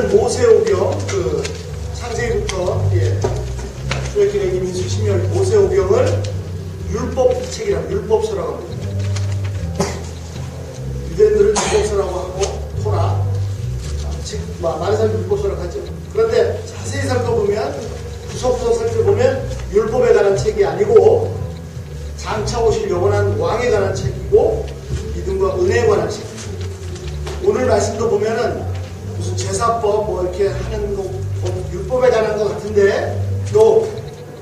오늘은 모세오경, 창세기부터, 출애굽기, 민수, 신명, 모세오경을 율법책이라고, 율법서라고 합니다. 유대인들은 율법서라고 하고, 토라, 많은 사람들이 율법서라고 하죠. 그런데 자세히 살펴보면, 구석구석 살펴보면, 율법에 관한 책이 아니고, 장차 오실 영원한 왕에 관한 책이고, 믿음과 은혜에 관한 책. 오늘 말씀도 보면은, 무슨 제사법, 이렇게 하는 거, 율법에 관한 것 같은데, 또,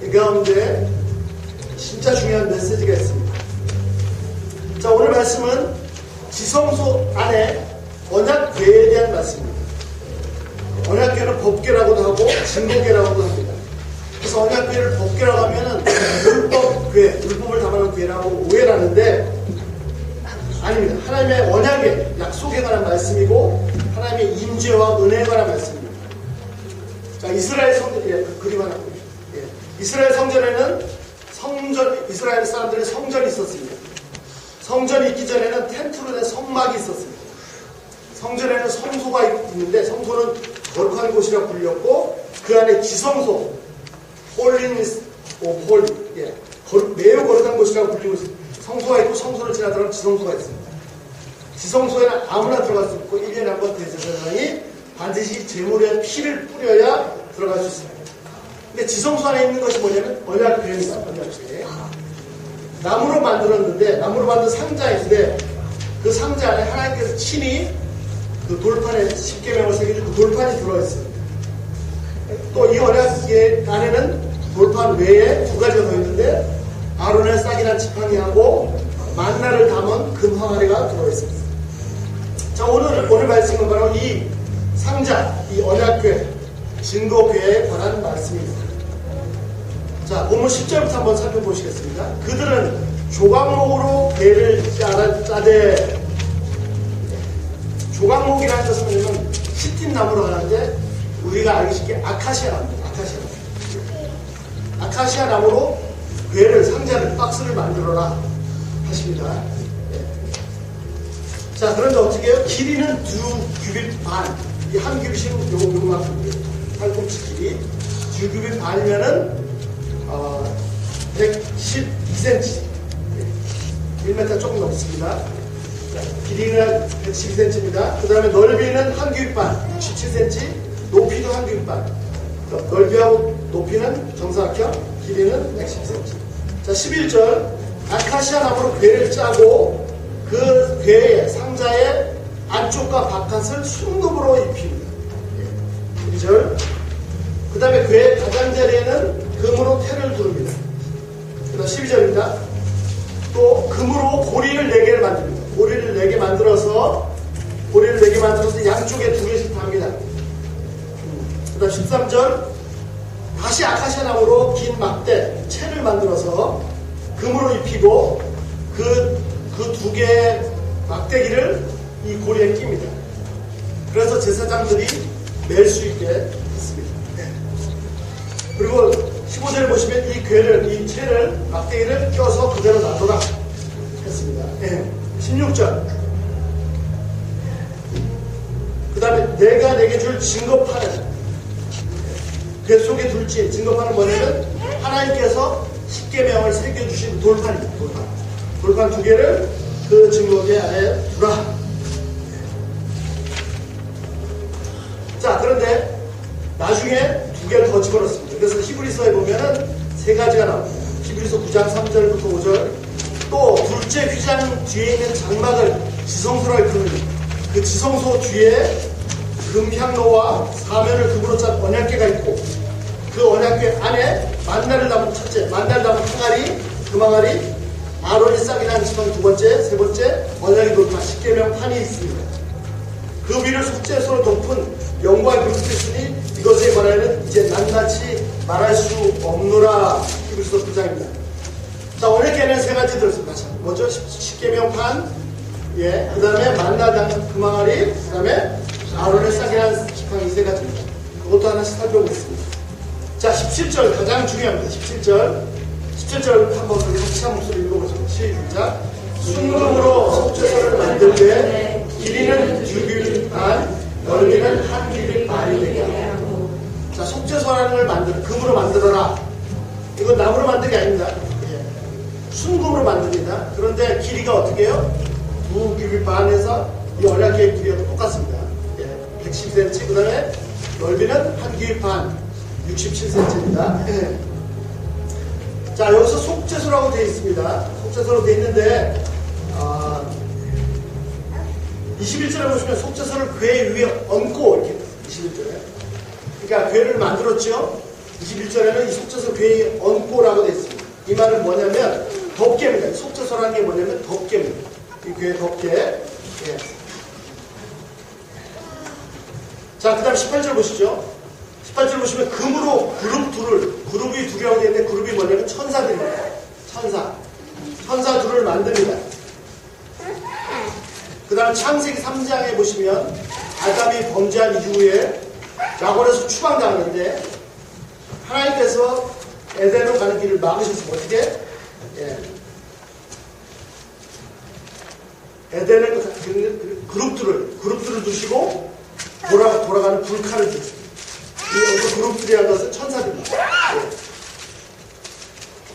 이 가운데, 진짜 중요한 메시지가 있습니다. 자, 오늘 말씀은 지성소 안에 언약궤에 대한 말씀입니다. 언약궤는 법궤라고도 하고 증거궤라고도 합니다. 그래서 언약궤를 법궤라고 하면은 율법궤, 율법을 담아놓은 궤라고 오해를 하는데 아닙니다. 하나님의 언약의 약속에 관한 말씀이고 하나님의 임재와 은혜에 관한 말씀입니다. 자, 이스라엘 성전, 그림 하나 보세요. 이스라엘 성전에는 이스라엘 사람들의 성전이 있었습니다. 성전이 있기 전에는 텐트로 된 성막이 있었습니다. 성전에는 성소가 있는데 성소는 거룩한 곳이라고 불렸고 그 안에 지성소, 홀리니스, 매우 거룩한 곳이라고 불리고 있습니다. 성소가 있고 성소를 지나들어가면 지성소가 있습니다. 지성소에는 아무나 들어갈 수 없고 1년에 한 번 대제사장이 반드시 제물에 피를 뿌려야 들어갈 수 있습니다. 근데 지성소 안에 있는 것이 뭐냐면 언약궤입니다. 언약궤. 나무로 만들었는데 나무로 만든 상자인데 그 상자 안에 하나님께서 친히 그 돌판에 십계명을 새겨준 그 돌판이 들어있어요. 또 이 언약궤 안에는 돌판 외에 두 가지가 더 있는데 아론의 싹이란 지팡이하고 만나를 담은 금 항아리가 들어있습니다. 자, 오늘 말씀은 바로 이 상자, 이 언약궤, 증거궤에 관한 말씀입니다. 자, 본문 10절부터 한번 살펴보시겠습니다. 그들은 조각목으로 궤를 짜되, 조각목이라는 것은 뭐냐면 시틴 나무로 하는데 우리가 알기 쉽게 아카시아 나무입니다. 아카시아 나무로 궤를, 상자를, 박스를 만들어라 하십니다. 자, 그런데 어떻게 해요? 길이는 2규빗 반. 이 한 규빗이면 요만큼이에요. 팔꿈치 길이. 2규빗 반이면은 112cm, 1m 조금 넘습니다. 길이는 112cm입니다. 그 다음에 넓이는 한 규빗 반, 67cm, 높이도 한 규빗 반. 넓이하고 높이는 정사각형, 길이는 110cm. 자, 11절, 아카시아 나무로 궤를 짜고 그 궤의 상자의 안쪽과 바깥을 순금으로 입힙니다. 12절, 그 다음에 궤의 가장자리에는 금으로 테를 두릅니다. 그 다음 12절입니다. 또 금으로 고리를 4개를 만듭니다. 고리를 4개 만들어서 양쪽에 2개씩 답니다. 그 다음 13절, 다시 아카시아 나무로 긴 막대, 채를 만들어서 금으로 입히고 그 2개의 막대기를 이 고리에 낍니다. 그래서 제사장들이 멜 수 있게 했습니다. 그리고 15절에 보시면 이 궤를, 이 채를, 막대기를 껴서 그대로 놔둬라 했습니다. 16절. 그 다음에 내가 내게 줄 증거판을, 궤 속에 둘지, 증거판은 뭐냐면 하나님께서 십계명을 새겨주신 돌판입니다. 돌판 2개를 그 증거궤 안에 두라. 자, 그런데 나중에 2개를 더 집어넣습니다. 그래서 히브리서에 보면은 3가지가 나옵니다. 히브리서 9장 3절부터 5절. 또 둘째 휘장 뒤에 있는 장막을 지성소라고 부릅니다. 그 지성소 뒤에 금향로와 사면을 금으로 짠 언약궤가 있고 그 언약궤 안에 만나를 담은 첫째, 만나를 담은 항아리, 금항아리, 아론이 싹이 난 지팡이 2번째, 3번째, 언약의 돌판, 십계명 판이 있습니다. 그 위를 속죄소로 덮은 영광의 그릇이 있으니 이것에 관하여는 이제 낱낱이 말할 수 없노라. 히브리서 9장입니다. 자, 언약궤는 3가지 들었습니다. 먼저 십계명판, 그 다음에 만나 담은 금항아리, 그 다음에 아론의 싹이 난 지팡이 3가지입니다. 그것도 하나씩 살펴보겠습니다. 자, 17절 가장 중요합니다. 17절 한번 같이 한 목소리 읽어보죠. 시작. 순금으로 속죄소를 만들 때 길이는 6규빗 반, 넓이는 한 규빗 반이 되게 하고. 자, 속죄소라는 걸 금으로 만들어라. 이건 나무로 만든 게 아닙니다. 순금으로 만듭니다. 그런데 길이가 어떻게 해요? 2규빗 반에서 이 언약궤의 길이가 똑같습니다. 110cm. 그 다음에 넓이는 한 규빗 반, 67cm입니다. 자, 여기서 속죄소라고 되어 있습니다. 속죄소로 되어 있는데 21절에 보시면 속죄소를 궤 위에 얹고 이렇게 21절에, 그러니까 궤를 만들었죠. 21절에는 이 속죄소 궤 위에 얹고라고 되어 있습니다. 이 말은 뭐냐면 덮개입니다. 속죄소라는 게 뭐냐면 덮개입니다. 이 궤 덮개. 예. 자, 그 다음 18절 보시죠. 18절 보시면 금으로 그룹이 둘이라고 되어 있는데, 그룹이 뭐냐면 천사들입니다. 천사 둘을 만듭니다. 그 다음 창세기 3장에 보시면 아담이 범죄한 이후에 야곱에서 추방당하는데 하나님께서 에덴으로 가는 길을 막으셨습니다. 어떻게? 에덴을 그룹들을 두시고 돌아가는 불칼을 두셨습니다. 이 그룹들이라는 것은 천사들입니다.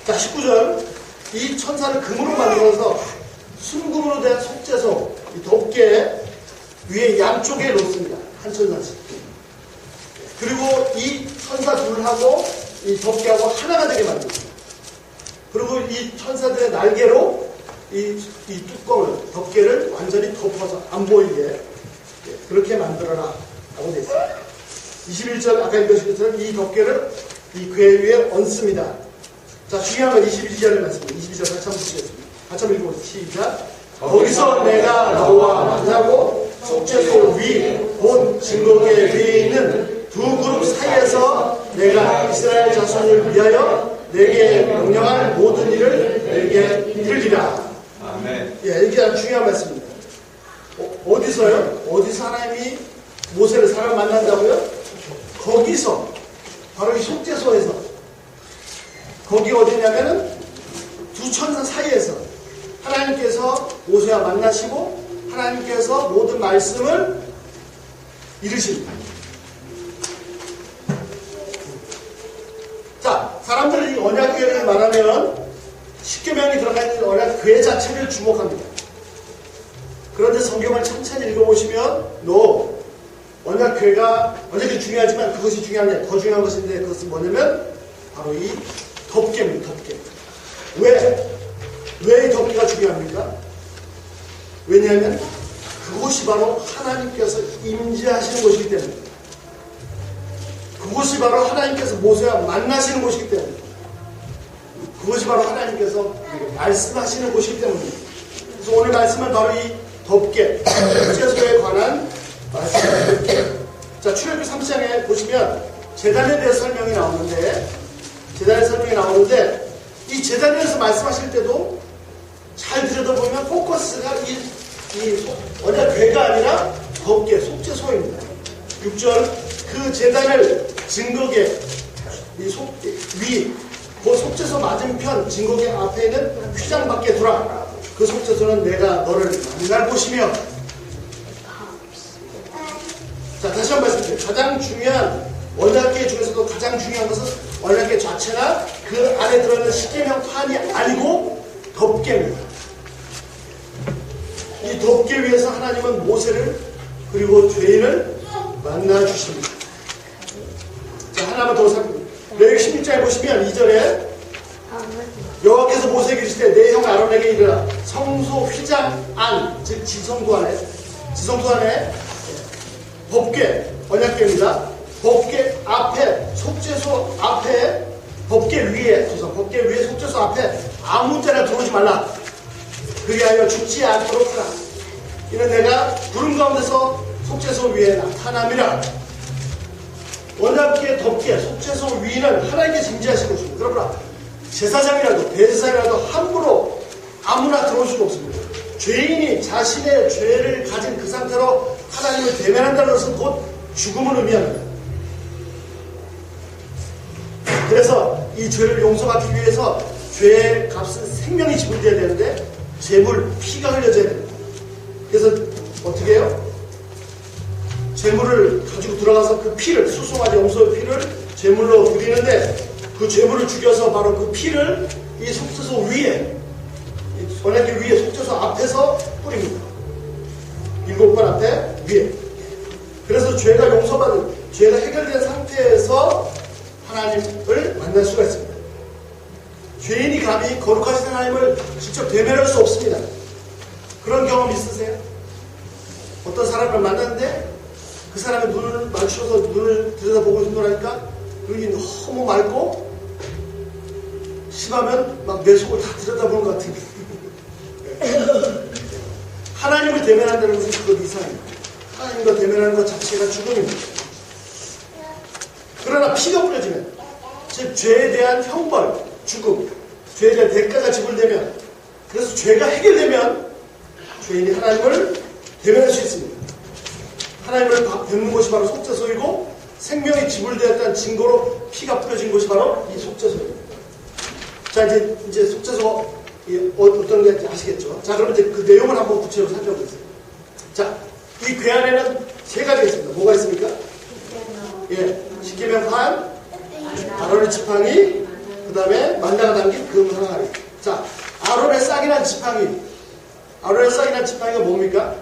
자, 19절. 이 천사를 금으로 만들어서 순금으로 된 속죄소, 이 덮개 위에 양쪽에 놓습니다. 한 천사씩. 그리고 이 천사 둘하고 이 덮개하고 하나가 되게 만듭니다. 그리고 이 천사들의 날개로 이 뚜껑을, 덮개를 완전히 덮어서 안 보이게 그렇게 만들어라 라고 되어 있습니다. 21절 아까 읽으신 것처럼 이 덮개를 이 궤 위에 얹습니다. 자, 중요한 건 22절의 말씀입니다. 22절 같이 한번 보시겠습니다. 같이 한번 읽어보세요. 시작. 거기서 내가 너와 만나고 속죄소 위 본 증거궤 위에 있는 두 그룹 사이에서 내가 이스라엘 자손을 위하여 내게 명령할 모든 일을 내게 이르리라. 아멘. 예, 이게 아주 중요한 말씀입니다. 어디서요? 어디서 하나님이 모세를 사람 만난다고요? 거기서, 바로 이 속죄소에서. 거기 어디냐면은 두 천사 사이에서 하나님께서 모세와 만나시고 하나님께서 모든 말씀을 이루십니다. 자, 사람들이 언약궤를 말하면 십계명이 들어가 있는 언약궤 자체를 주목합니다. 그런데 성경을 천천히 읽어보시면 언약궤가 중요하지만 그것이 중요한 게 아니라 더 중요한 것인데, 그것은 뭐냐면 바로 이 덮개입니다. 덮개. 왜 이 덮개가 중요합니까? 왜냐하면 그곳이 바로 하나님께서 임재하시는 곳이기 때문입니다. 그곳이 바로 하나님께서 모세와 만나시는 곳이기 때문입니다. 그것이 바로 하나님께서 말씀하시는 곳이기 때문입니다. 그래서 오늘 말씀은 바로 이 덮개, 속죄소에 관한 말씀입니다. 자, 출애굽기 3장에 보시면 제단에 대해서 설명이 나오는데, 이 제단에서 말씀하실 때도 잘 들여다보면 포커스가 이 언약궤가 아니라 덮개, 속죄소입니다. 6절, 그 제단을 증거궤 그 속죄소 맞은편 증거궤 앞에 있는 휘장 밖에 두라. 그 속죄소는 내가 너를 만날 곳이며. 자, 다시 한번 말씀드릴게요. 가장 중요한 언약궤 중에서도 가장 중요한 것은 언약궤 자체나 그 안에 들어있는 십계명판이 아니고 덮개입니다. 이 덮개 위에서 하나님은 모세를 그리고 죄인을 만나 주십니다. 자, 하나만 더 살펴보세요. 레위기 16장에 보시면 2절에 여호와께서 모세에게 이르시되 내 형 아론에게 이르라. 성소 휘장 안, 즉 지성소 안에 덮개, 언약궤입니다. 덮개 앞에, 속죄소 앞에, 덮개 위에 속죄소 앞에 아무 때나 들어오지 말라. 그리하여 죽지 않도록 하라. 이는 내가 구름 가운데서 속죄소 위에 나타남이라. 언약궤 덮개, 속죄소 위는 하나님께 징재하신 것입니다. 그러나 제사장이라도 대제사장이라도 함부로 아무나 들어올 수가 없습니다. 죄인이 자신의 죄를 가진 그 상태로 하나님을 대면한다는 것은 곧 죽음을 의미합니다. 그래서 이 죄를 용서받기 위해서 죄의 값은 생명이 지불돼야 되는데 재물, 피가 흘려져야 됩니다. 그래서 어떻게 해요? 제물을 가지고 들어가서 그 피를, 수송아지 염소의 피를 제물로 드리는데 그 제물을 죽여서 바로 그 피를 이 속죄소 위에, 언약궤 위에 속죄소 앞에서 뿌립니다. 7번 앞에 위에. 그래서 죄가 용서받은, 죄가 해결된 상태에서 하나님을 만날 수가 있습니다. 죄인이 감히 거룩하신 하나님을 직접 대면할 수 없습니다. 그런 경험 있으세요? 어떤 사람을 만났는데 그 사람의 눈을 맞춰서 눈을 들여다보고 있노라니까 눈이 너무 맑고 심하면 막 내 속을 다 들여다보는 것 같은 하나님을 대면한다는 것은 그것 이상입니다. 하나님과 대면하는 것 자체가 죽음입니다. 그러나 피가 뿌려지면, 즉 죄에 대한 형벌, 죽음, 죄에 대한 대가가 지불되면, 그래서 죄가 해결되면 죄인이 하나님을 대면할 수 있습니다. 하나님을 뵙는 곳이 바로 속죄소이고 생명이 지불되었다는 증거로 피가 뿌려진 곳이 바로 이 속죄소입니다. 자, 이제 속죄소 어떤 게 아시겠죠? 자, 그럼 이제 그 내용을 한번 구체적으로 살펴보세요. 자, 이 궤 안에는 세 가지가 있습니다. 뭐가 있습니까? 예, 십계명판, 아론의 지팡이, 그 다음에 만다가 담긴 금 항아리. 자, 아론의 싹이란 지팡이. 아론의 싹이란 지팡이가 뭡니까?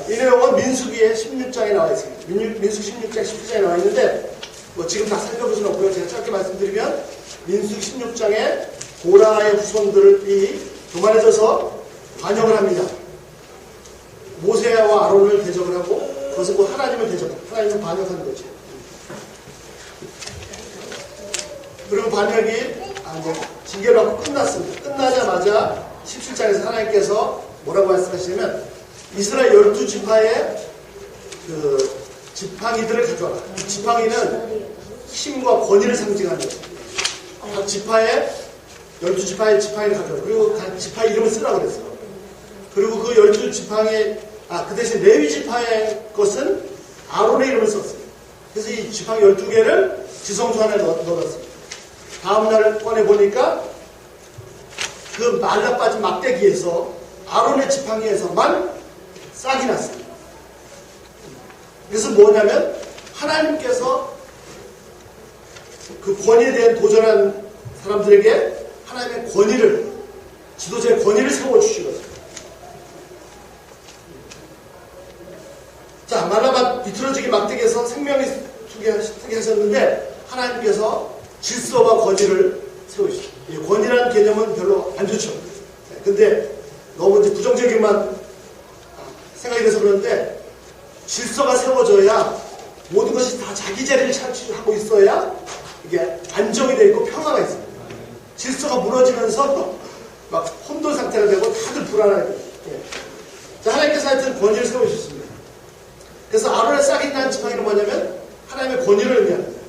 이 내용은 민수기의 16장에 나와 있습니다. 민수기 16장, 17장에 나와 있는데, 뭐 지금 다 살펴볼 수는 없고요. 제가 짧게 말씀드리면, 민수기 16장에 고라의 후손들이 교만해져서 반역을 합니다. 모세와 아론을 대적을 하고, 그것은 곧 하나님을 대적합니다. 하나님을 반역하는 거죠. 그리고 반역이 이제 징계를 받고 끝났습니다. 끝나자마자 17장에서 하나님께서 뭐라고 말씀하시냐면 이스라엘 12지파의 그 지팡이들을 가져와라. 지팡이는 힘과 권위를 상징하는 거죠. 각 지파의 12지파의 지팡이를 가져와라. 그리고 각 지파 이름을 쓰라고 그랬어요. 그리고 그 12지팡이 그 대신 레위지파의 것은 아론의 이름을 썼어요. 그래서 이 지팡이 12개를 지성소 안에 넣어놨습니다. 다음날 꺼내보니까 그 말라빠진 막대기에서 아론의 지팡이에서만 싹이 났습니다. 그래서 뭐냐면 하나님께서 그 권위에 대한 도전한 사람들에게 하나님의 권위를, 지도자의 권위를 세워주신 거죠. 자, 말라바 비틀어지기 막대기에서 생명이 쓰게 하셨는데 하나님께서 질서와 권위를 세우시죠. 권위라는 개념은 별로 안 좋죠. 근데 너무 이제 부정적인만 생각이 돼서 그러는데 질서가 세워져야 모든 것이 다 자기 자리를 차지하고 있어야 이게 안정이 되어 있고 평화가 있어요. 질서가 무너지면서 막 혼돈 상태가 되고 다들 불안하게 돼요. 자, 하나님께서 하여튼 권위를 세우셨습니다. 그래서 아론의 싹이 있는 지팡이는 뭐냐면 하나님의 권위를 의미합니다.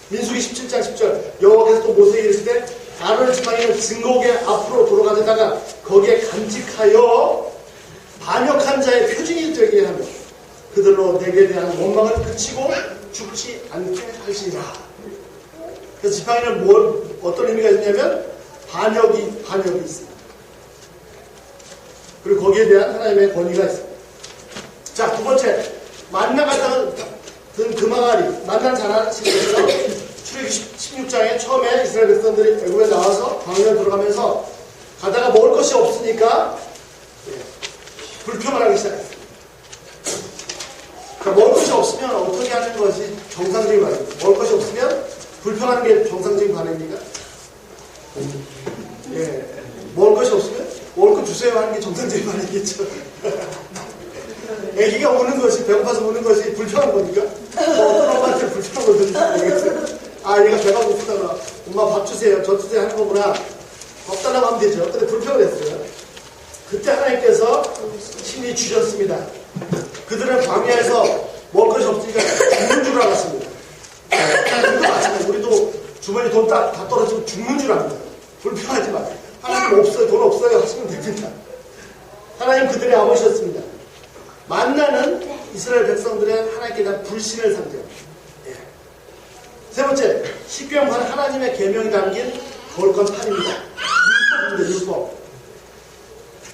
민수기 17장 10절 여호와께서 또 모세에게 이르시되 아론의 지팡이는 증거궤 앞으로 돌아가다가 거기에 간직하여 반역한 자의 표징이 되게 하며 그들로 내게 대한 원망을 그치고 죽지 않게 하시리라. 그래서 지팡이는 어떤 의미가 있냐면 반역이 있습니다. 그리고 거기에 대한 하나님의 권위가 있습니다. 자, 두 번째, 만나가 든 금항아리. 만나는 잘 아시겠죠? 출애굽기 16장에 처음에 이스라엘 백성들이 애굽에 나와서 광야에 들어가면서 가다가 먹을 것이 없으니까 불평을 하기 시작했어요. 그러니까 먹을 것이 없으면 어떻게 하는 것이 정상적인 반응입니까? 먹을 것이 없으면 불평하는 게 정상적인 반응입니까? 예. 먹을 것이 없으면 먹을 것 주세요 하는 게 정상적인 반응이겠죠. 애기가 우는 것이, 배고파서 우는 것이 불평한 거니까? 어떤 엄마한테 불평한 거든지. 얘가 배가 고프다가 엄마 밥 주세요, 저 주세요 하는 거구나. 밥 달라고 하면 되죠. 근데 불평을 했어요. 그때 하나님께서 힘이 주셨습니다. 그들은 광야에서 먹을 것이 없으니까 죽는 줄 알았습니다. 우리도 마찬가지예요. 우리도 주머니 돈 다 떨어지면 죽는 줄 압니다. 불평하지 마세요. 하나님 없어요, 돈 없어요 하시면 됩니다. 하나님 그들의 아버지였습니다. 만나는 이스라엘 백성들의 하나님께 대한 불신을 상징합니다. 세 번째, 십계명판은 하나님의 계명이 담긴 거룩한 판입니다. 율법.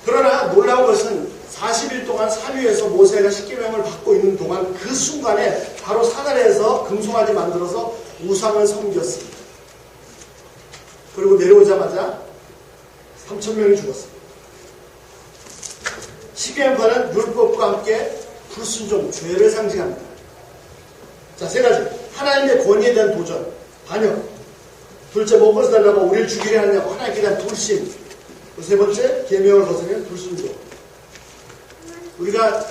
그러나 놀라운 것은 40일 동안 산 위에서 모세가 십계명을 받고 있는 동안 그 순간에 바로 산 아래에서 금송아지 만들어서 우상을 섬겼습니다. 그리고 내려오자마자 3,000명이 죽었습니다. 십계명과는 율법과 함께 불순종, 죄를 상징합니다. 자, 세 가지. 하나님의 권위에 대한 도전, 반역. 둘째, 먹어서 달라고 우리를 죽이려 하느냐고 하나님께 대한 불신. 세 번째, 계명을 거스르는 불순종. 우리가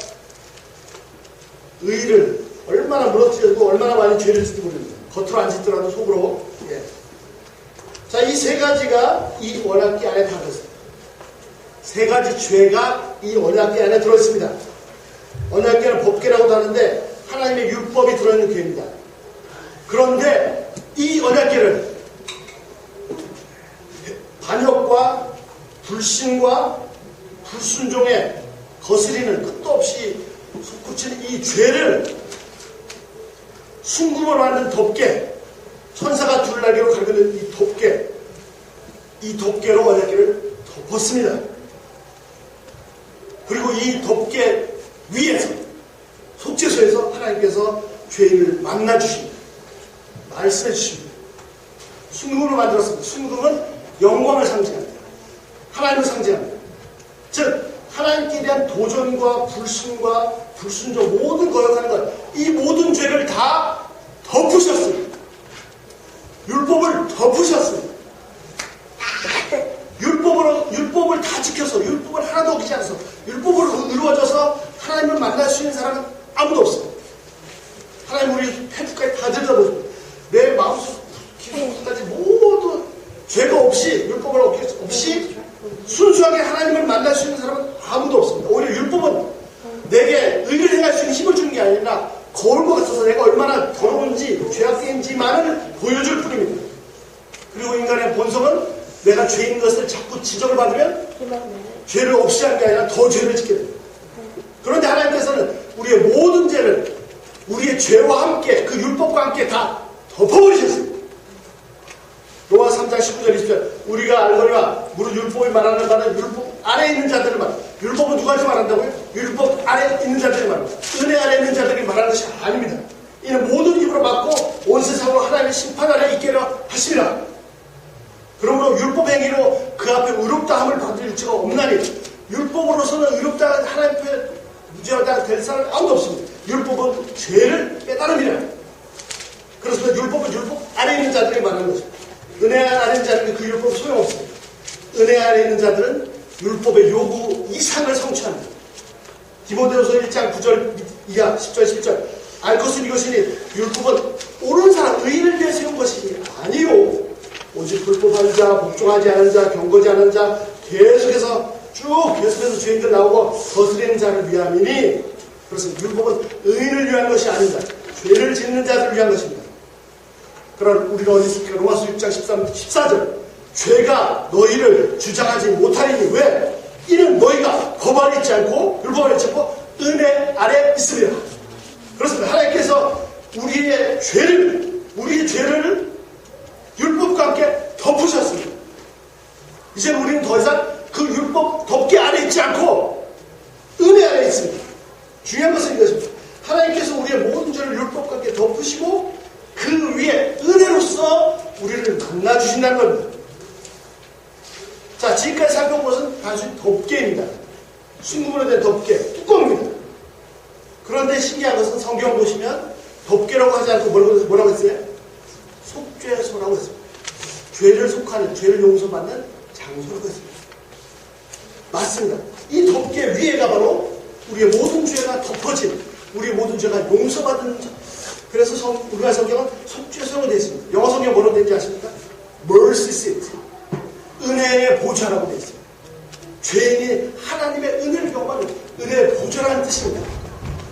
의의를 얼마나 무너뜨리고 얼마나 많이 죄를 짓지 모릅니다. 겉으로 안 짓더라도 속으로. 예. 자, 이 세 가지가 이 언약궤 안에 다 들었습니다. 세 가지 죄가 이 언약궤 안에 들어있습니다. 언약궤는 법궤라고도 하는데 하나님의 율법이 들어있는 궤입니다. 그런데 이 언약궤를 반역과 불신과 불순종에 거스리는 끝도 없이 솟구치는 이 죄를 순금으로 만든 덮개, 천사가 둘날개로 갈그는 이 덮개로 언약궤를 덮었습니다. 그리고 이 덮개 위에서 속죄소에서 하나님께서 죄인을 만나주십니다. 말씀해 주십니다. 순금으로 만들었습니다. 순금은 영광을 상징합니다. 하나님을 상징합니다. 즉 하나님께 대한 도전과 불신과 불순종 모든 거역하는 것, 이 모든 죄를 다 덮으셨습니다. 율법을 덮으셨습니다. 율법을 다 지켜서 율법을 하나도 어기지 않아서 율법으로 이루어져서 하나님을 만날 수 있는 사람은 아무도 없습니다. 하나님 우리 태국까지 다 들여다보십니다. 내 마음속 기도까지 모두 죄가 없이 율법을 없이 순수하게 하나님을 만날 수 있는 사람은 아무도 없습니다. 오히려 율법은 내게 의를 행할 수 있는 힘을 주는 게 아니라 거울 것 같아서 내가 얼마나 더러운지 죄악인지만을 보여줄 뿐입니다. 그리고 인간의 본성은 내가 죄인 것을 자꾸 지적을 받으면 죄를 없이 하는 게 아니라 더 죄를 짓게 됩니다. 그런데 하나님께서는 우리의 모든 죄를 우리의 죄와 함께 그 율법과 함께 다 덮어버리셨습니다. 로마 3장 19절 20절 우리가 알거니와 무릇 율법이 말하는 바는 율법 아래에 있는 자들을 말합니다. 율법은 누구한테 말한다고요? 율법 아래에 있는 자들이 말합니다. 은혜 아래에 있는 자들이 말하는 것이 아닙니다. 이는 모든 입으로 막고 온 세상으로 하나님의 심판 아래 있게 하십니다. 그러므로 율법 행위로 그 앞에 의롭다함을 받을 유치가 없나니 율법으로서는 의롭다 하나님 앞에 무죄하다 될 사람은 아무도 없습니다. 율법은 죄를 깨달음이라. 그래서 율법은 율법 아래에 있는 자들이 말하는 것입니다. 은혜 아래 있는 자들은 그 율법은 소용없습니다. 은혜 아래 있는 자들은 율법의 요구 이상을 성취합니다. 디모데후서 1장 9절 이하 10절 11절 알 것은 이것이니 율법은 옳은 사람 의인을 위해 세운 것이 아니요 오직 불법한 자, 복종하지 않은 자, 경거지 않은 자 계속해서 죄인들 나오고 거스리는 자를 위함이니 그래서 율법은 의인을 위한 것이 아니다. 죄를 짓는 자들을 위한 것입니다. 그러나 우리가 어디 있습니까? 로마서 6장 14절 죄가 너희를 주장하지 못하리니 왜? 이는 너희가 법 아래 있지 않고 율법 아래 있지 않고 은혜 아래 있습니다. 그렇습니다. 하나님께서 우리의 죄를 율법과 함께 덮으셨습니다. 이제 우리는 더 이상 그 율법 덮개 아래 있지 않고 은혜 아래 있습니다. 중요한 것은 이것입니다. 하나님께서 우리의 모든 죄를 율법과 함께 덮으시고 그 위에 은혜로서 우리를 만나주신다는 겁니다. 자, 지금까지 살펴본 것은 단순히 덮개입니다. 순금으로 된 덮개, 뚜껑입니다. 그런데 신기한 것은 성경 보시면 덮개라고 하지 않고 뭐라고 했어요? 속죄소라고 했습니다. 죄를 속하는, 죄를 용서받는 장소라고 했습니다. 맞습니다. 이 덮개 위에가 바로 우리의 모든 죄가 덮어진, 우리의 모든 죄가 용서받은 그래서 우리나라 성경은 속죄소로 되어 있습니다. 영어 성경 뭐라고 되어 있는지 아십니까? Mercy seat. 은혜의 보좌라고 되어 있습니다. 죄인이 하나님의 은혜를 경험하는 은혜의 보좌라는 뜻입니다.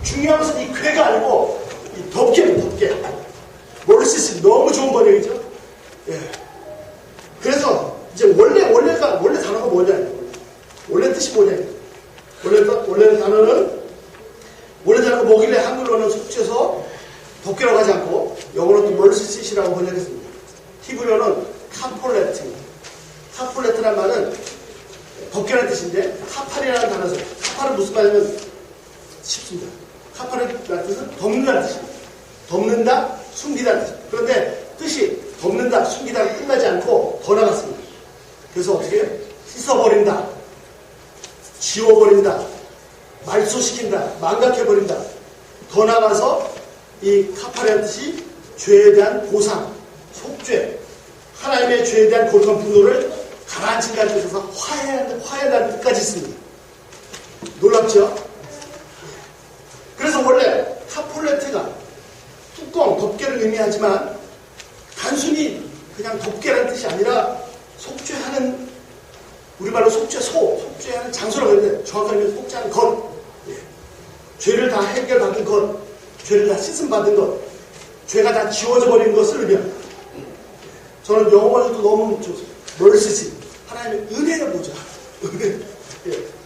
중요한 것은 이 궤가 아니고 이 덮개입니다. 덮개. Mercy seat. 너무 좋은 번역이죠? 예. 그래서 이제 원래 단어가 뭐냐? 원래 뜻이 뭐냐? 원래 단어가 뭐길래 한글로는 속죄소 덮개라고 하지 않고 영어로는 mercy seat이라고 번역했습니다. 히브리어는 카폴레트. 카폴레트란 말은 덮개라는 뜻인데 카팔이라는 단어에서 카파는 무슨 말이냐면 쉽습니다. 카파라는 뜻은 덮는다는 뜻입니다. 덮는다, 숨기다는 뜻입니다. 그런데 뜻이 덮는다, 숨기다로 끝나지 않고 더 나갔습니다. 그래서 어떻게 해요? 씻어버린다, 지워버린다, 말소시킨다, 망각해버린다. 더 나가서 이 카파라는 뜻이 죄에 대한 보상, 속죄, 하나님의 죄에 대한 거룩한 분노를 가라앉힌다는 뜻에서 화해한다는 뜻까지 있습니다. 놀랍죠? 그래서 원래 카폴레트가 뚜껑, 덮개를 의미하지만 단순히 그냥 덮개라는 뜻이 아니라 속죄하는, 우리말로 속죄하는 장소라고 했는데 정확하게 하면 속죄하는 것, 죄를 다 해결받은 것, 죄를 다 씻음받은 것, 죄가 다 지워져 버린 것을 의미합니다. 저는 영어에서도 너무 멀시지, 하나님의 은혜를 보자. 은혜. 예.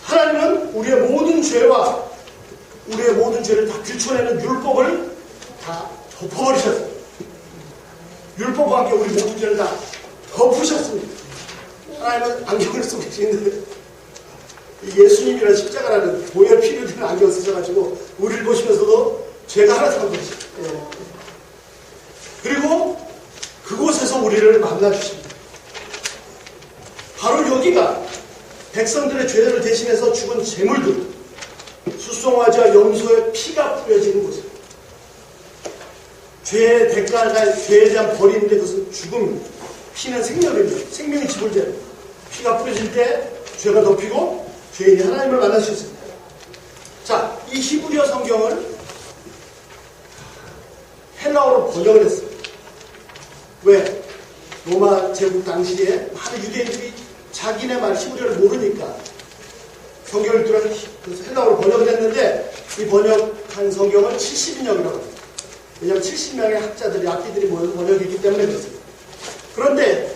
하나님은 우리의 모든 죄와 우리의 모든 죄를 다 들춰내는 율법을 다 덮어버리셨습니다. 율법과 함께 우리 모든 죄를 다 덮으셨습니다. 하나님은 안경을 쓰고 계시는데 예수님이라는 십자가라는 보혈 피를 드는 안경을 쓰셔가지고 우리를 보시면서도 죄가 하나도 안 보이죠. 예. 그리고 그곳에서 우리를 만나주십니다. 바로 여기가 백성들의 죄를 대신해서 죽은 제물들, 수송아지와 염소의 피가 뿌려지는 곳입니다. 죄의 대가가 죄에 대한 벌인데 그것은 죽음입니다. 피는 생명입니다. 생명이 지불되는 피가 뿌려질 때 죄가 덮이고 죄인이 하나님을 만날 수 있습니다. 자, 이 히브리어 성경을 헬라어로 번역을 했습니다. 왜? 로마 제국 당시에 많은 유대인들이 자기네 말 히브리어를 모르니까 성경을 그래서 헬라어로 번역을 했는데 이 번역한 성경은 70인역이라고 합니다. 왜냐하면 70명의 학자들이 악기들이 모여서 번역이기 때문에 그렇습니다. 그런데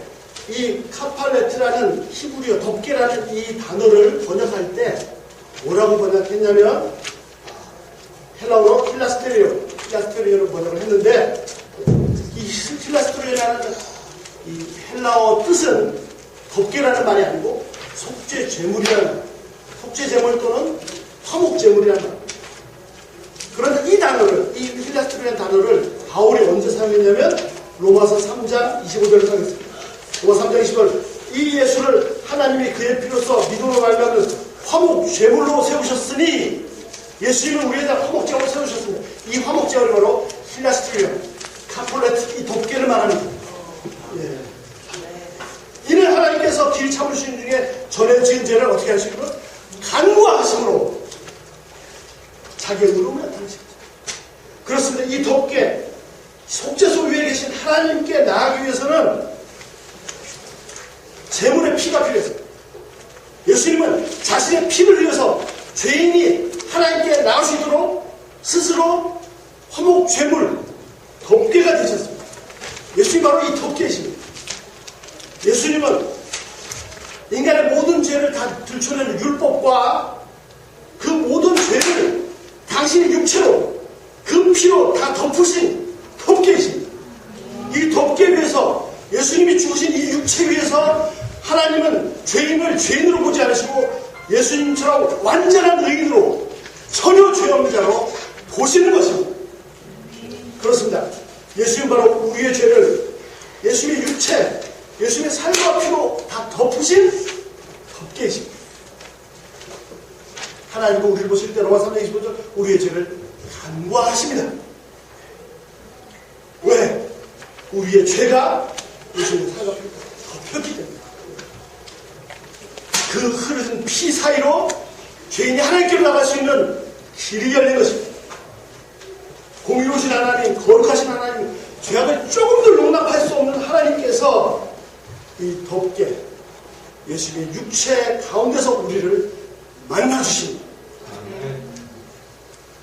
이 카팔레트라는 히브리어 덮개라는 이 단어를 번역할 때 뭐라고 번역했냐면 헬라어로 힐라스테리오로 번역을 했는데 이 힐라스테리오라는 이 헬라어 뜻은 덮개라는 말이 아니고 속죄 제물이라는 말, 속죄 제물 또는 화목 제물이라는 말. 그런데 이 단어를, 이 힐라스테리오라는 단어를 바울이 언제 사용했냐면 로마서 3장 25절을 사용했습니다. 로마 3장 25절, 이 예수를 하나님이 그의 피로써 믿음으로 말미암아 화목 제물로 세우셨으니, 예수님은 우리에 대한 화목 제물로 세우셨습니다. 이 화목 제물이 바로 힐라스테리오, 카폴레트, 이 덮개를 말하는 겁니다. 예. 이는 하나님께서 길 참으신 중에 전에 지은 죄를 어떻게 하시고 간구하심으로 자기의 의로움을 나타내십니다. 그렇습니다. 이 덮개, 속죄소 위에 계신 하나님께 나아가기 위해서는 제물의 피가 필요했습니다. 예수님은 자신의 피를 흘려서 죄인이 하나님께 나올 수 있도록 스스로 화목 제물, 덮개가 되셨습니다. 예수님 바로 이 덮개이십니다. 예수님은 인간의 모든 죄를 다 들춰내는 율법과 그 모든 죄를 당신의 육체로 그 피로 다 덮으신 덮개이십니다. 이 덮개 위에서 예수님이 죽으신 이 육체 위에서 하나님은 죄인을 죄인으로 보지 않으시고 예수님처럼 완전한 의인으로 전혀 죄 없는 자로 보시는 것입니다. 그렇습니다. 예수님 바로 우리의 죄를 예수님의 육체, 예수님의 살과 피로 다 덮으신 덮개이십니다. 하나님은 우리를 보실 때 로마 3장 25절 우리의 죄를 간구하십니다. 왜? 우리의 죄가 예수님의 살과 피로 덮였기 때문에. 그 흐르는 피 사이로 죄인이 하나님께로 나갈 수 있는 길이 열린 것입니다. 공의로우신 하나님, 거룩하신 하나님, 죄악을 조금도 용납할 수 없는 하나님께서 이 덮개, 예수님의 육체 가운데서 우리를 만나주십니다.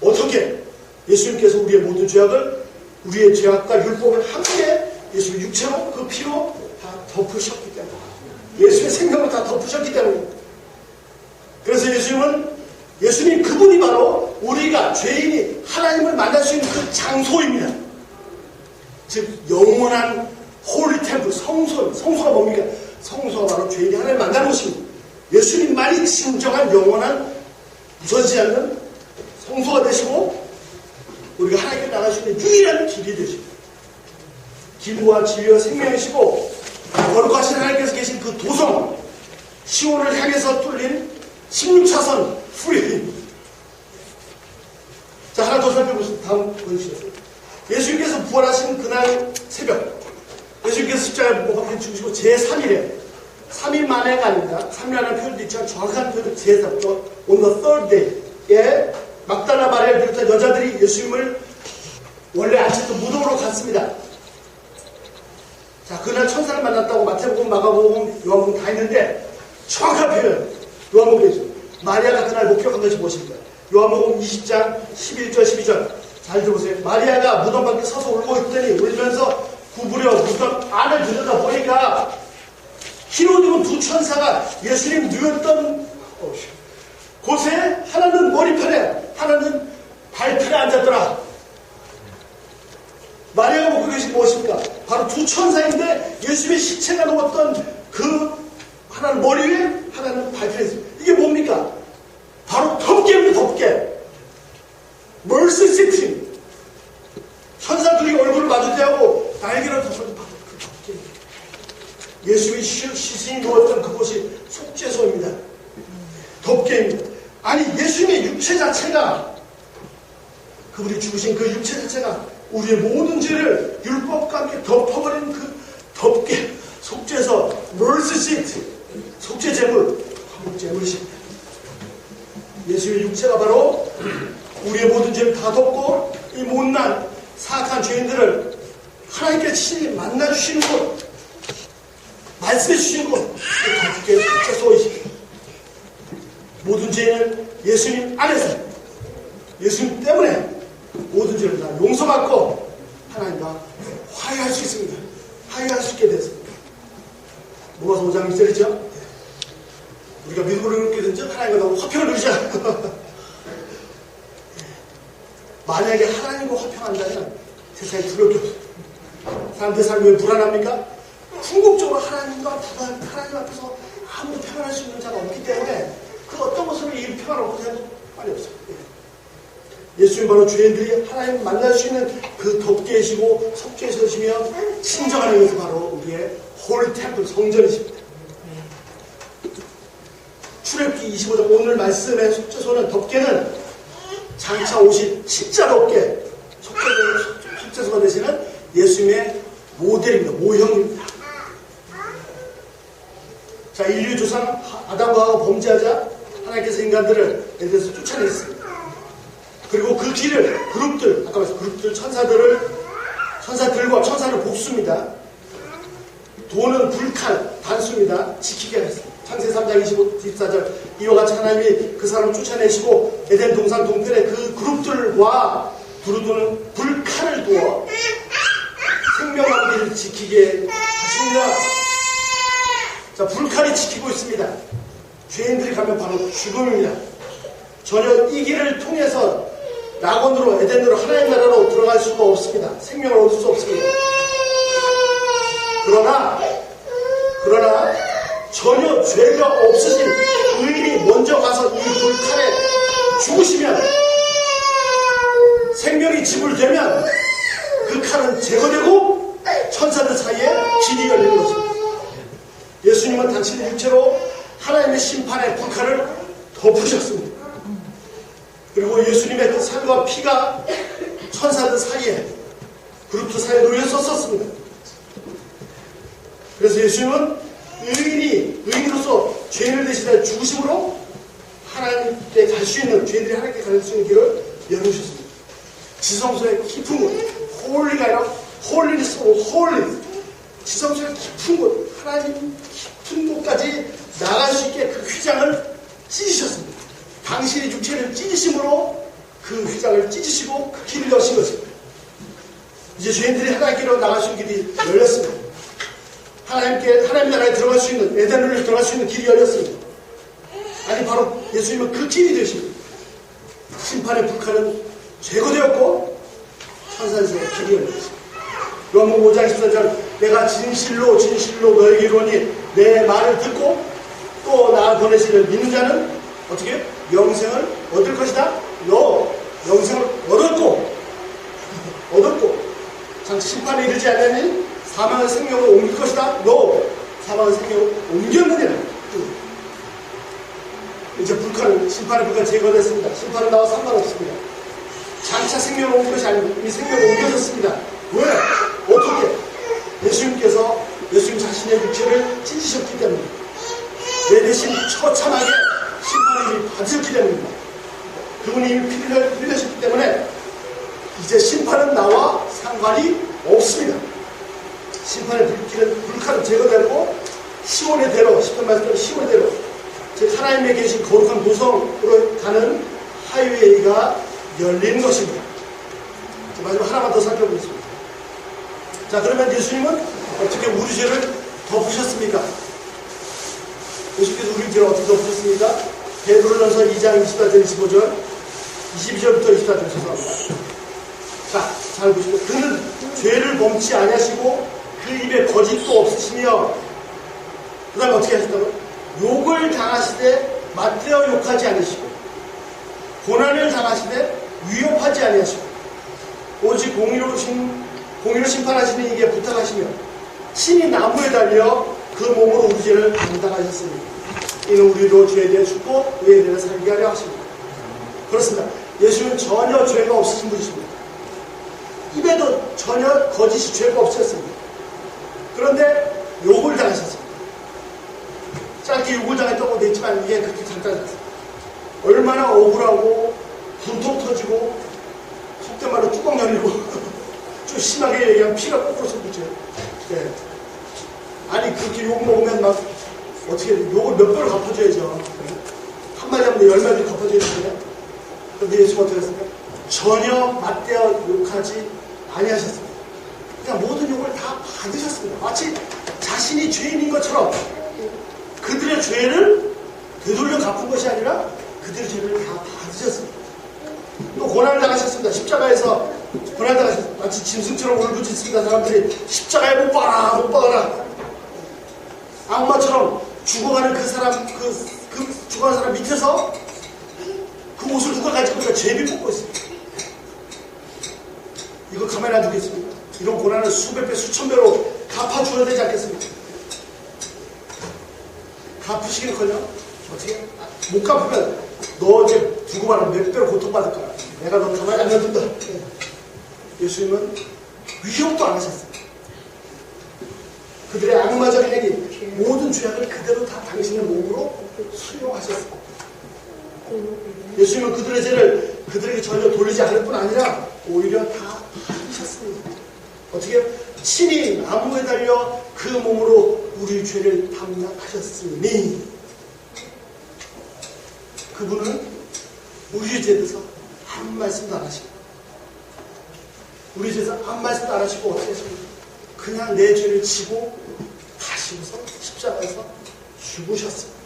어떻게? 예수님께서 우리의 모든 죄악을, 우리의 죄악과 율법을 함께 예수님의 육체로 그 피로 다 덮으셨기 때문에, 예수님의 생명으로 다 덮으셨기 때문에. 그래서 예수님 그분이 바로 우리가 죄인이 하나님을 만날 수 있는 그 장소입니다. 즉 영원한 홀리 템플, 성소가 뭡니까? 성소가 바로 죄인이 하나님을 만나는 곳입니다. 예수님만이 진정한 영원한 무너지지 않는 성소가 되시고 우리가 하나님께 나갈 수 있는 유일한 길이 되시고 길과 진리와 생명이시고 거룩하신 하나님께서 계신 그 도성 시온을 향해서 뚫린 16차선 프리웨이. 자, 하나 더 살펴보시죠. 다음 보여주시겠어요? 예수님께서 부활하신 그날 새벽, 예수님께서 십자가에 못 박혀 죽으시고 제3일에 3일 만에가 아닙니다. 3일이라는 표현도 있지만 정확한 표현은 제3일, on the third day에 막달라 마리아를 비롯한 여자들이 예수님을 원래 앉혔던 무덤으로 갔습니다. 자, 그날 천사를 만났다고 마태복음, 마가복음, 요한복음 다 있는데 정확한 표현, 요한복음이죠. 마리아가 그날 목격한 것이 무엇입니까? 요한복음 20장 11절 12절 잘 들어보세요. 마리아가 무덤 밖에 서서 울고 있더니 울면서 구부려 무덤 안을 들여다보니까 흰 옷 입은 두 천사가 예수님 누웠던 곳에 하나는 머리편에 하나는 발편에 앉았더라. 마리아가 먹고 계신 무엇입니까? 바로 두 천사인데 예수님의 시체가 누웠던 그 하나는 머리 위에 하나는 발편에 있습니다. 이게 뭡니까? 바로 덮개입니다. 덮개. 멀스 시팅. 천사 둘이 얼굴을 마주대하고 날개를 덮어준 바로 그 덮개입니다. 예수님이 시신이 누웠던 그곳이 속죄소입니다. 덮개입니다. 아니 예수님의 육체 자체가 그분이 죽으신 그 육체 자체가 우리의 모든 죄를 율법과 함께 덮어버린 그 덮개 속죄소 멀스 시트 속죄 제물 한국 제물이십니다. 예수의 육체가 바로 우리의 모든 죄를 다 덮고 이 못난 사악한 죄인들을 하나님께 친히 만나주시는 곳, 말씀해 주시는 곳, 그 속죄소이십니다. 모든 죄인은 예수님 안에서 예수님 때문에 모든 죄를 다 용서받고 하나님과 화해할 수 있습니다. 화해할 수 있게 됐습니다. 로마서 5장 1절이죠. 우리가 믿음으로 이렇게든지 하나님과 너무 화평을 누리자. 만약에 하나님과 화평한다면 세상에 두려울 게 없어요. 사람들 삶이 왜 불안합니까? 궁극적으로 하나님 앞에서 아무도 평안할 수 있는 자가 없기 때문에 그 어떤 것으로 이 평안을 얻고자 해도 말이 없어요. 예수님 바로 죄인들이 하나님 만날 수 있는 그 덮개이시고 속죄소시며 친정하는 것이 바로 우리의 홀 템플 성전이십니다. 출애굽기 25장 오늘 말씀의 속죄소는 덮개는 장차 오신 진짜 덮개 속죄소가 되시는 예수님의 모델입니다. 모형입니다. 자, 인류 조상 아담과 하와가 범죄하자 하나님께서 인간들을 에덴에서 쫓아냈습니다. 그리고 그 길을 그룹들, 아까 말씀 그룹들 천사들과 천사는 복수입니다. 도는 불칼 단수입니다. 지키게 하겠습니다. 창세 3장 24절 이와 같이 하나님이 그 사람을 쫓아내시고 에덴 동산 동편에 그 그룹들과 두루두는 불칼을 두어 생명하기를 지키게 하십니다. 자, 불칼이 지키고 있습니다. 죄인들이 가면 바로 죽음입니다. 전혀 이 길을 통해서 낙원으로 에덴으로 하나님 나라로 들어갈 수가 없습니다. 생명을 얻을 수 없습니다. 그러나 전혀 죄가 없으신 의인이 먼저 가서 이 불칼에 죽으시면 생명이 지불되면 그 칼은 제거되고 천사들 사이에 길이 열리는 것입니다. 예수님은 당신의 육체로 하나님의 심판의 불칼을 덮으셨습니다. 그리고 예수님의 그 살과 피가 천사들 사이에 그룹들 사이에 놓여 있었습니다. 그래서 예수님은 의인으로서 죄인을 대신해 죽으심으로 하나님께 갈 수 있는, 죄인들이 하나님께 갈 수 있는 길을 열어주셨습니다. 지성소의 깊은 곳, 홀리가 아니라 홀리니스 오브 홀리, 지성소의 깊은 곳, 하나님 깊은 곳까지 나갈 수 있게 그 휘장을 찢으셨습니다. 당신의 육체를 찢으심으로 그 휘장을 찢으시고 그 길을 여신 것입니다. 이제 죄인들이 하나님께로 나갈 수 있는 길이 열렸습니다. 하나님 나라에 들어갈 수 있는, 에덴으로 들어갈 수 있는 길이 열렸습니다. 아니, 바로 예수님은 그 길이 되십니다. 심판의 불칼은 제거되었고, 천사에서의 길이 열렸습니다. 요한복음 5장 14절, 내가 진실로 너에게 이르노니 내 말을 듣고 또 나 보내시를 믿는 자는 어떻게 영생을 얻을 것이다. 너 영생을 얻었고 장차 심판에 이르지 않으니 사망의 생명으로 옮길 것이다. 너 사망의 생명으로 옮겼느냐. 이제 심판의 불가는 제거됐습니다. 심판은 나와 상관없습니다. 장차 생명을 옮긴 것이 아니고 이미 생명을 옮겨졌습니다. 왜? 어떻게? 예수님 자신의 육체를 찢으셨기 때문에 내 대신 처참하게 심판을 이미 받으셨기 때문입니다. 그분이 이미 피를 흘리셨기 때문에 이제 심판은 나와 상관이 없습니다. 심판의 불칼은 제거되고 시온의 대로, 10편 말씀대로 시온의 대로 즉 하나님에 계신 거룩한 무성으로 가는 하이웨이가 열리는 것입니다. 자, 마지막 하나만 더 살펴보겠습니다. 자, 그러면 예수님은 어떻게 우리 죄를 덮으셨습니까? 예수님께서 우리 죄를 어떻게 덮으셨습니까? 베드로전서 2장 24절 25절 22절부터 24절 죄송합니다. 자, 잘 보시고 그는 죄를 범치 아니하시고 그 입에 거짓도 없으시며 그 다음에 어떻게 하셨다고요? 욕을 당하시되 맞대어 욕하지 않으시고 고난을 당하시되 위협하지 아니하시고 오직 공의로 심판하시는 이게 부탁하시며 친히 나무에 달려 그 몸으로 우리 죄를 담당하셨습니다. 이는 우리로 죄에 대해 죽고 의에 대해 살게 하려 하십니다. 그렇습니다. 예수는 전혀 죄가 없으신 분이십니다. 입에도 전혀 거짓이 죄가 없으셨습니다. 그런데 욕을 당하셨습니다. 짧게 욕을 당했다고 되어 있지만 이게 그렇게 간단하지 않습니다. 얼마나 억울하고 분통 터지고 속된 말로 뚜껑 열리고 좀 심하게 얘기하면 피가 거꾸로 솟구죠. 네. 아니 그렇게 욕 먹으면 막 어떻게 욕을 몇 배로 갚아줘야죠. 한마디 하면 10마디 갚아줘야 되잖아요. 그런데 예수가 어떻게 했습니까? 전혀 맞대어 욕하지 아니하셨습니다. 그러니까 모든 욕을 다 받으셨습니다. 마치 자신이 죄인인 것처럼 그들의 죄를 되돌려 갚은 것이 아니라 그들의 죄를 다 받으셨습니다. 또 고난을 당하셨습니다. 십자가에서 고난을 당하셨습니다. 마치 짐승처럼 울부짖습니다. 사람들이 십자가에 못 박아라. 악마처럼 죽어가는 그 사람, 죽어가는 사람 밑에서 그 옷을 누가 가지고 있다 제비 뽑고 있습니다. 이거 가만히 안 두겠습니다. 이런 고난을 수백 배, 수천 배로 갚아줘야 되지 않겠습니까? 갚으시기는커녕 어떻게? 못 갚으면 너 이제 두고 봐라 몇 배로 고통받을 거야. 내가 너 가만히 안 놔둔다. 예수님은 위협도 안 하셨습니다. 그들의 악마적인 행위, 모든 죄악을 그대로 다 당신의 몸으로 수용하셨습니다. 예수님은 그들의 죄를 그들에게 전혀 돌리지 않을 뿐 아니라 오히려 다 받으셨습니다. 어떻게? 친히 나무에 달려 그 몸으로 우리 죄를 담당하셨으니 그분은 우리 죄에 대해서 한 말씀도 안 하시고 우리 죄에서 한 말씀도 안 하시고 어떻게 하십니까? 그냥 내 죄를 지고 가시고서 십자가에서 죽으셨습니다.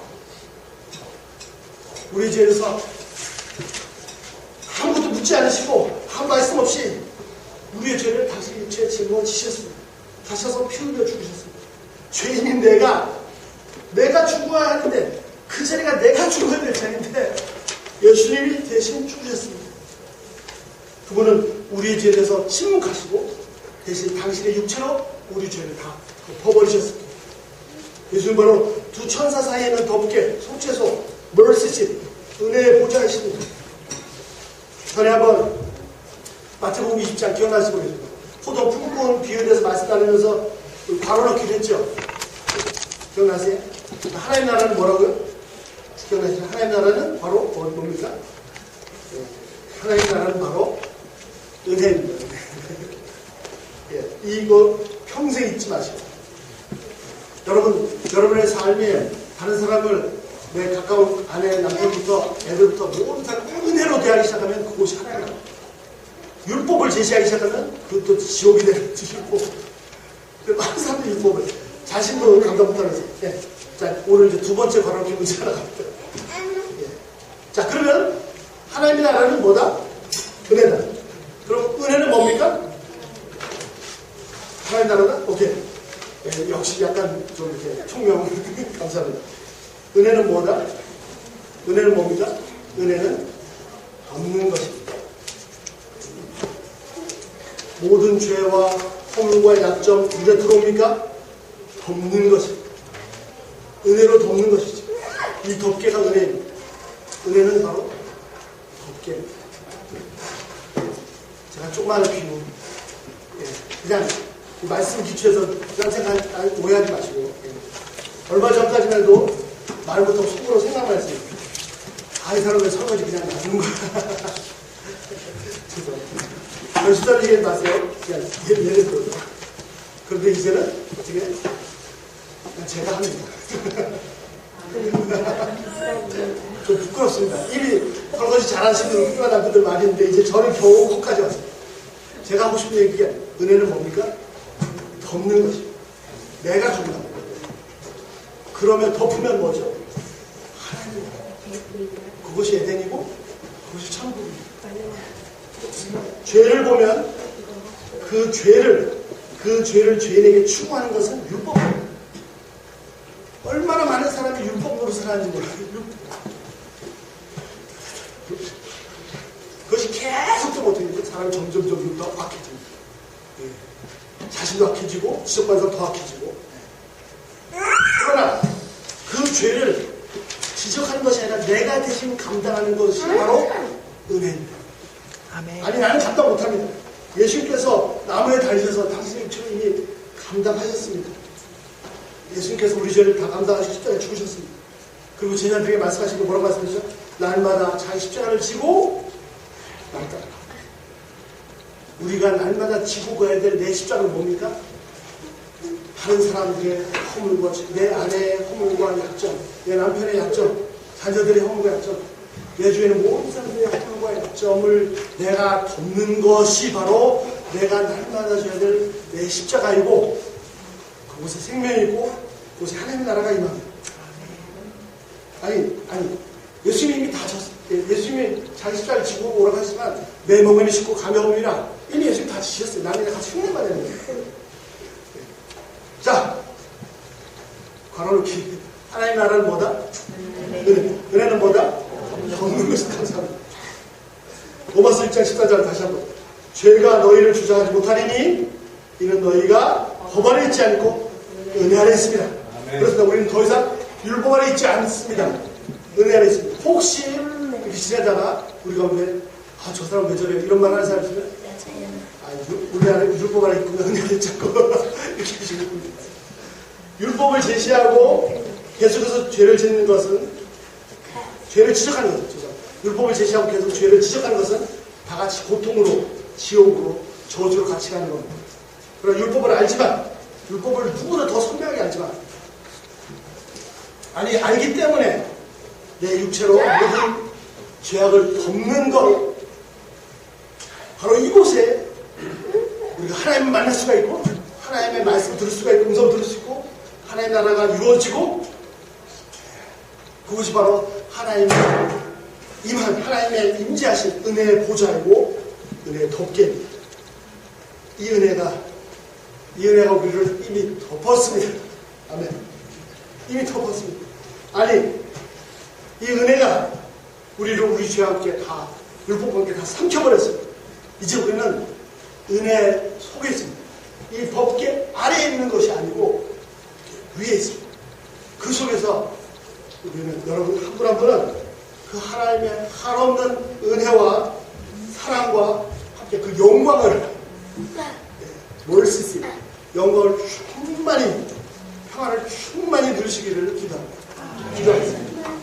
우리 죄에 대해서 아무것도 묻지 않으시고 한 말씀 없이 우리의 죄를 다시 육체에 짊어지셨습니다. 다시 와서 피 흘려 죽으셨습니다. 죄인인 내가 죽어야 하는데 그 자리가 내가 죽어야 될 자리인데 예수님이 대신 죽으셨습니다. 그분은 우리의 죄에 대해서 침묵하시고 대신 당신의 육체로 우리 죄를 다 덮어버리셨습니다. 예수님 바로 두 천사 사이에는 덮게 속죄소 mercyseat 은혜의 보좌이십니다. 전에 한번 마태복음 20장 기억나시고 계십니다. 포도 품꾼 비유에 대해서 말씀 나누면서 괄호 넣기도 했죠. 기억나세요? 하나님 나라는 뭐라고요? 기억나시죠? 하나님 나라는 바로 뭡니까? 하나님 나라는 바로 은혜입니다. 예, 이거 평생 잊지 마시고 여러분의 삶에 다른 사람을 내 가까운 아내, 남편부터 애들부터 모든 사람 은혜로 대하기 시작하면 그곳이 하나님 나라. 율법을 제시하기 시작하면 그것도 지옥이 되는 율법. 많은 사람들이 율법을 자신도 감당 못하면서. 예. 자, 오늘 이제 두 번째 관람기 문제 하나 갑니다. 예. 자, 그러면 하나님의 나라는 뭐다? 은혜다. 그럼 은혜는 뭡니까? 하나님 나라다? 오케이. 예, 역시 약간 좀 이렇게 총명 감사합니다. 은혜는 뭐다? 은혜는 뭡니까? 은혜는 덮는 것입니다. 모든 죄와 허물과 약점 눈에 들어옵니까? 덮는 것입니다. 은혜로 덮는 것이죠. 이 덮개가 은혜입니다. 은혜는 바로 덮개입니다. 제가 조그마한 비유, 그냥 말씀 기초에서 그냥 생각 오해하지 마시고, 얼마 전까지만 해도 말부터 속으로 생각만 했어요. 이 사람은 설거지 그냥 놔두는 거야. 죄송합니다. 열심히 얘기 마세요. 그냥 예를 들어서. 그런데 이제는 어떻게? 그냥 제가 합니다. 좀 부끄럽습니다. 이미 설거지 잘하시는 훌륭한 분들 많이 있는데 이제 저는 겨우 거기까지 왔어요. 제가 하고 싶은 얘기가 은혜는 뭡니까? 덮는 것입니다. 내가 덮는다. 그러면 덮으면 뭐죠? 하나님. 그것이 에덴이고 그것이 천국입니다. 죄를 보면 그 죄를 죄인에게 추구하는 것은 율법입니다. 얼마나 많은 사람이 율법 노릇을 하는지 몰라요. 그것이 계속 못해요. 사람이 점점 더 악해집니다. 자신도 악해지고 지적받아서 더 악해지고. 그러나 그 죄를 지적하는 것이 아니라 내가 대신 감당하는 것이 바로 은혜입니다. 아멘. 아니 나는 감당 못합니다. 예수님께서 나무에 달리셔서 당신의 죄를 이미 감당하셨습니다. 예수님께서 우리 죄를 다 감당하시고 십자가에 죽으셨습니다. 그리고 제자들에게 말씀하시고 뭐라고 말씀하시죠? 날마다 자기 십자가를 지고 나를 따라가. 우리가 날마다 지고 가야 될 내 십자가는 뭡니까? 다른 사람들의 허물과 내 아내의 허물과 약점, 내 남편의 약점, 자녀들의 허물과 약점, 내 주위에는 모든 사람들의 허물과 약점을 내가 덮는 것이 바로 내가 날마다 져야 될 내 십자가이고 그곳에 생명이 있고 그곳에 하나님의 나라가 임합니다. 아니 예수님이 이미 다 졌어요. 예수님이 자기 십자가를 지고 오라고 하시지만 내 몸에 싣고 가며옵니다. 이미 예수님 다 지셨어요. 나는 그냥 같이 흉내만 내는 거예요. 자, 괄호놓기. 하나님의 나라는 뭐다? 은혜는 뭐다? 덮는 것이 감사합니다. 로마서 1장 14절 다시 한번. 죄가 너희를 주장하지 못하리니 이는 너희가 법 아래 있지 않고 은혜 아래 있습니다. 그렇습니다. 우리는 더 이상 율법 아래 있지 않습니다. 은혜 아래 있습니다. 혹시 이렇게 지내다가 우리 가운데 저 사람 왜 저래 이런 말 하는 사람 있으면 우리 안에 율법 안에 있구나 은혜 아래 있지 않고 이렇게 하시는 분입니다. 율법을 제시하고 계속해서 죄를 짓는 것은 죄를 지적하는 거죠. 율법을 제시하고 계속 죄를 지적하는 것은 다 같이 고통으로 지옥으로 저주로 같이 가는 겁니다. 그러나 율법을 알지만 율법을 누구보다 더 선명하게 알지만 알기 때문에 내 육체로 모든 죄악을 덮는 것 바로 이곳에 우리가 하나님을 만날 수가 있고 하나님의 말씀을 들을 수가 있고 음성을 들을 수 있고 하나님의 나라가 이루어지고 그것이 바로 하나님의 임재하신 은혜의 보좌이고 은혜의 덮개입니다. 이 은혜가 우리를 이미 덮었습니다. 아멘. 이미 덮었습니다. 이 은혜가 우리를 우리 죄와 함께 다 율법과 함께 다 삼켜버렸어요. 이제 우리는 은혜 속에 있습니다. 이 덮개 아래에 있는 것이 아니고 위에 있습니다. 그 속에서 우리는 여러분 한 분 한 분은 그 하나님의 한없는 은혜와 사랑과 함께 그 영광을 모을 수 있습니다. 영광을 충만히 평안을 충만히 누리시기를 기도합니다. 기도하겠습니다.